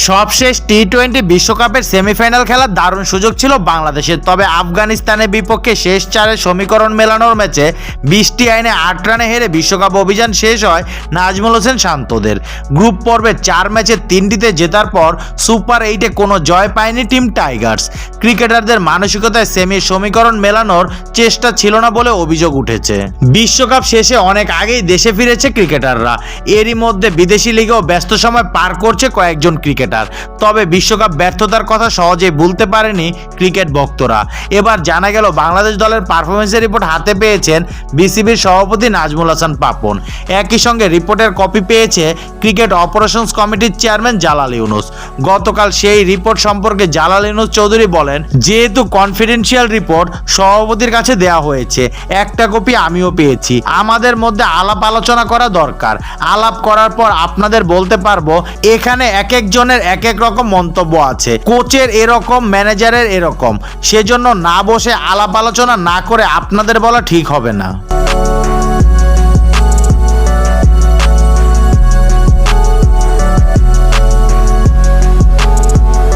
সবশেষ টি-20 বিশ্বকাপের সেমিফাইনাল খেলার দারুণ সুযোগ ছিল বাংলাদেশের। তবে আফগানিস্তানের বিপক্ষে শেষ চারে সমীকরণ মেলানোর ম্যাচে 20টি আইনে 8 রানে হেরে বিশ্বকাপ অভিযান শেষ হয় নাজমুল হোসেন শান্তদের। গ্রুপ পর্বের 4 ম্যাচে 3টিতে জেতার পর সুপার 8-এ কোনো জয় পায়নি টিম টাইগার্স। ক্রিকেটারদের মানসিকতায় সেমির সমীকরণ মেলানোর চেষ্টা ছিল না বলে অভিযোগ উঠেছে। বিশ্বকাপ শেষে অনেক আগেই দেশে ফিরেছে ক্রিকেটাররা। এরই মধ্যে বিদেশি লিগেও ব্যস্ত সময় পার করছে কয়েকজন ক্রিকেটার। তবে বিশ্বকাপ ব্যর্থতার কথা সহজেই ভুলতে পারেনি ক্রিকেট ভক্তরা। এবার জানা গেল বাংলাদেশ দলের পারফরমেন্সের রিপোর্ট হাতে পেয়েছেন বিসিবির সভাপতি নাজমুল হাসান পাপন। একই সঙ্গে রিপোর্টের কপি পেয়েছে ক্রিকেট অপারেশনস কমিটির চেয়ারম্যান জালাল ইউনুস। গতকাল সেই রিপোর্ট সম্পর্কে জালাল ইউনুস চৌধুরী বলেন, যেহেতু কনফিডেন্সিয়াল রিপোর্ট সভাপতির কাছে দেওয়া হয়েছে, একটা কপি আমিও পেয়েছি। আমাদের মধ্যে আলাপ আলোচনা করা দরকার। আলাপ করার পর আপনাদের বলতে পারবো এখানে এক একজনের এক এক রকম মন্তব্য আছে। কোচের এরকম, ম্যানেজারের এরকম। সেজন্য না বসে আলাপ আলোচনা না করে আপনাদের বলা ঠিক হবে না।